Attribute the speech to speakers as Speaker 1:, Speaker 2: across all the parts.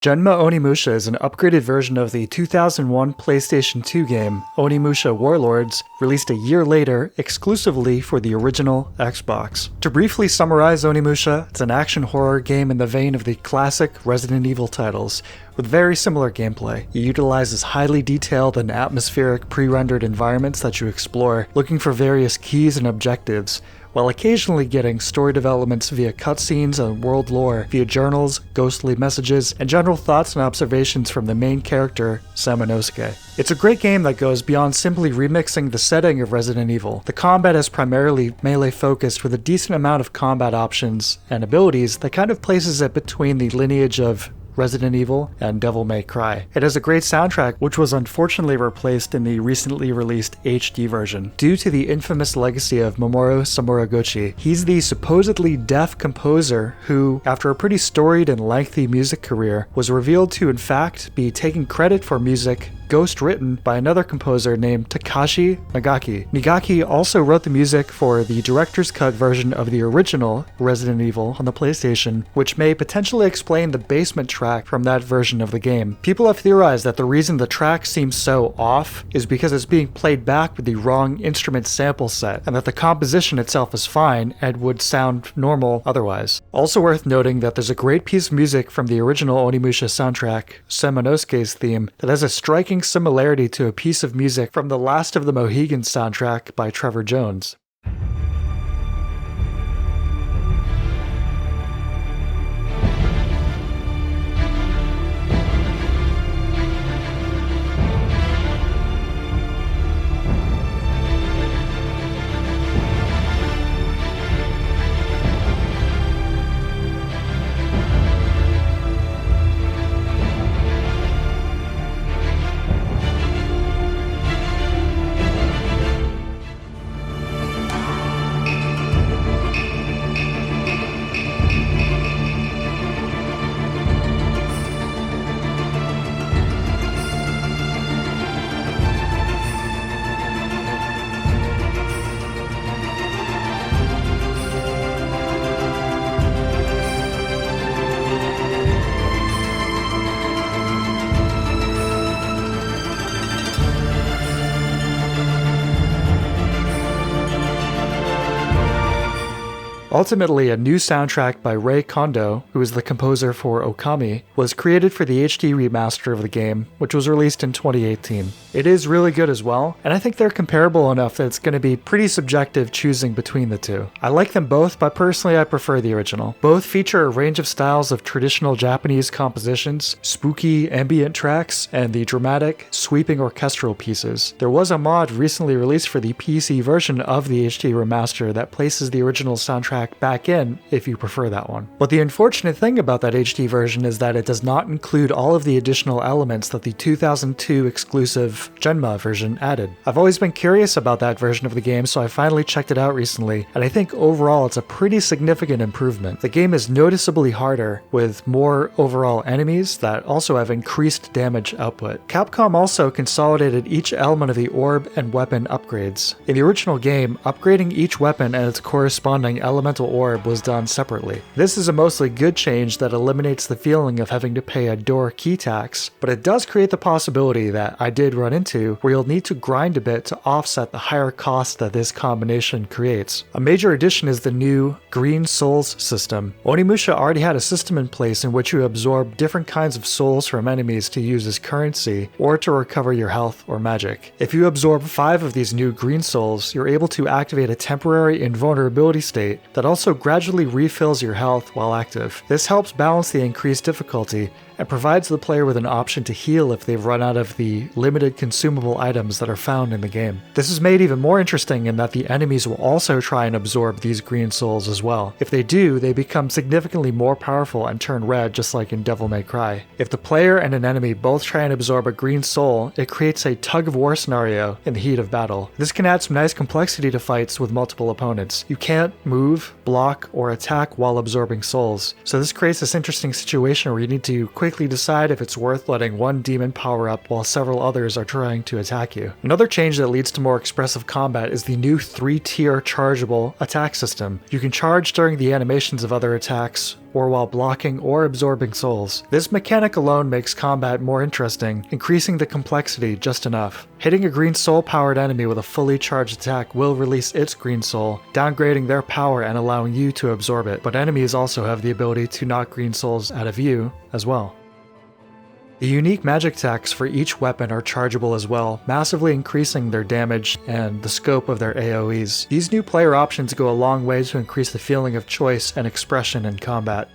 Speaker 1: Genma Onimusha is an upgraded version of the 2001 PlayStation 2 game Onimusha Warlords, released a year later exclusively for the original Xbox. To briefly summarize Onimusha, it's an action horror game in the vein of the classic Resident Evil titles, with very similar gameplay. It utilizes highly detailed and atmospheric pre-rendered environments that you explore, looking for various keys and objectives, while occasionally getting story developments via cutscenes and world lore via journals, ghostly messages, and general thoughts and observations from the main character, Samanosuke. It's a great game that goes beyond simply remixing the setting of Resident Evil. The combat is primarily melee focused with a decent amount of combat options and abilities that kind of places it between the lineage of Resident Evil and Devil May Cry. It has a great soundtrack, which was unfortunately replaced in the recently released HD version. Due to the infamous legacy of Mamoru Samuraguchi, he's the supposedly deaf composer who, after a pretty storied and lengthy music career, was revealed to in fact be taking credit for music ghost-written by another composer named Takashi Nagaki. Nagaki also wrote the music for the director's cut version of the original Resident Evil on the PlayStation, which may potentially explain the basement track from that version of the game. People have theorized that the reason the track seems so off is because it's being played back with the wrong instrument sample set, and that the composition itself is fine and would sound normal otherwise. Also worth noting that there's a great piece of music from the original Onimusha soundtrack, Samanosuke's theme, that has a striking similarity to a piece of music from the Last of the Mohegans soundtrack by Trevor Jones. Ultimately, a new soundtrack by Rei Kondo, who is the composer for Okami, was created for the HD remaster of the game, which was released in 2018. It is really good as well, and I think they're comparable enough that it's going to be pretty subjective choosing between the two. I like them both, but personally I prefer the original. Both feature a range of styles of traditional Japanese compositions, spooky ambient tracks, and the dramatic, sweeping orchestral pieces. There was a mod recently released for the PC version of the HD remaster that places the original soundtrack back in if you prefer that one. But the unfortunate thing about that HD version is that it does not include all of the additional elements that the 2002 exclusive Genma version added. I've always been curious about that version of the game, so I finally checked it out recently, and I think overall it's a pretty significant improvement. The game is noticeably harder, with more overall enemies that also have increased damage output. Capcom also consolidated each element of the orb and weapon upgrades. In the original game, upgrading each weapon and its corresponding elemental orb was done separately. This is a mostly good change that eliminates the feeling of having to pay a door key tax, but it does create the possibility that I did run into where you'll need to grind a bit to offset the higher cost that this combination creates. A major addition is the new Green Souls system. Onimusha already had a system in place in which you absorb different kinds of souls from enemies to use as currency or to recover your health or magic. If you absorb 5 of these new Green Souls, you're able to activate a temporary invulnerability state that also gradually refills your health while active. This helps balance the increased difficulty and provides the player with an option to heal if they've run out of the limited consumable items that are found in the game. This is made even more interesting in that the enemies will also try and absorb these green souls as well. If they do, they become significantly more powerful and turn red, just like in Devil May Cry. If the player and an enemy both try and absorb a green soul, it creates a tug-of-war scenario in the heat of battle. This can add some nice complexity to fights with multiple opponents. You can't move, block, or attack while absorbing souls, so this creates this interesting situation where you need to quickly decide if it's worth letting one demon power up while several others are trying to attack you. Another change that leads to more expressive combat is the new 3-tier chargeable attack system. You can charge during the animations of other attacks, or while blocking or absorbing souls. This mechanic alone makes combat more interesting, increasing the complexity just enough. Hitting a green soul-powered enemy with a fully charged attack will release its green soul, downgrading their power and allowing you to absorb it, but enemies also have the ability to knock green souls out of you as well. The unique magic attacks for each weapon are chargeable as well, massively increasing their damage and the scope of their AoEs. These new player options go a long way to increase the feeling of choice and expression in combat.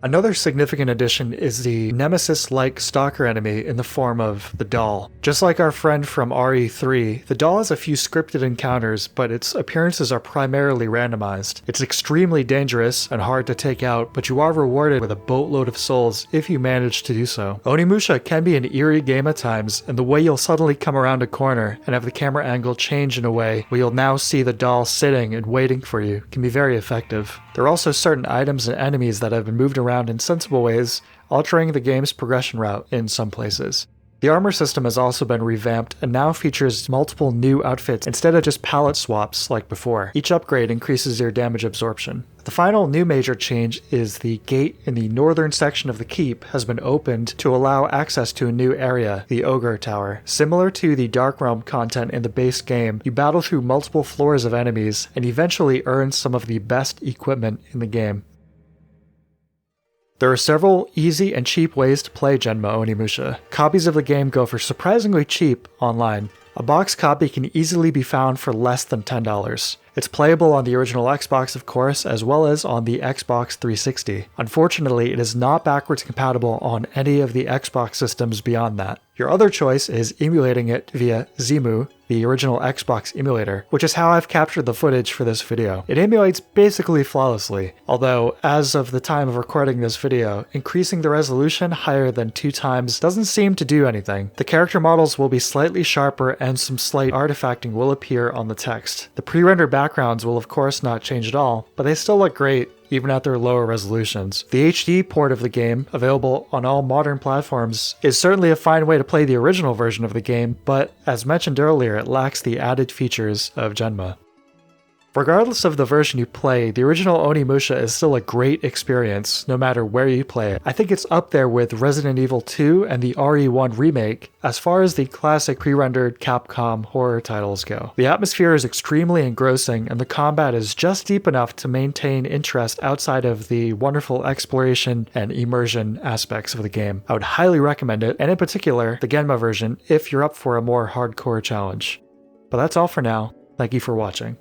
Speaker 1: Another significant addition is the nemesis-like stalker enemy in the form of the doll. Just like our friend from RE3, the doll has a few scripted encounters, but its appearances are primarily randomized. It's extremely dangerous and hard to take out, but you are rewarded with a boatload of souls if you manage to do so. Onimusha can be an eerie game at times, and the way you'll suddenly come around a corner and have the camera angle change in a way where you'll now see the doll sitting and waiting for you can be very effective. There are also certain items and enemies that have been moved around in sensible ways, altering the game's progression route in some places. The armor system has also been revamped and now features multiple new outfits instead of just palette swaps like before. Each upgrade increases your damage absorption. The final new major change is the gate in the northern section of the keep has been opened to allow access to a new area, the Ogre Tower. Similar to the Dark Realm content in the base game, you battle through multiple floors of enemies and eventually earn some of the best equipment in the game. There are several easy and cheap ways to play Genma Onimusha. Copies of the game go for surprisingly cheap online. A box copy can easily be found for less than $10. It's playable on the original Xbox, of course, as well as on the Xbox 360. Unfortunately, it is not backwards compatible on any of the Xbox systems beyond that. Your other choice is emulating it via Zemu, the original Xbox emulator, which is how I've captured the footage for this video. It emulates basically flawlessly, although as of the time of recording this video, increasing the resolution higher than 2 times doesn't seem to do anything. The character models will be slightly sharper and some slight artifacting will appear on the text. The pre-rendered backgrounds will of course not change at all, but they still look great even at their lower resolutions. The HD port of the game, available on all modern platforms, is certainly a fine way to play the original version of the game, but as mentioned earlier, it lacks the added features of Genma. Regardless of the version you play, the original Onimusha is still a great experience, no matter where you play it. I think it's up there with Resident Evil 2 and the RE1 remake, as far as the classic pre-rendered Capcom horror titles go. The atmosphere is extremely engrossing, and the combat is just deep enough to maintain interest outside of the wonderful exploration and immersion aspects of the game. I would highly recommend it, and in particular, the Genma version, if you're up for a more hardcore challenge. But that's all for now. Thank you for watching.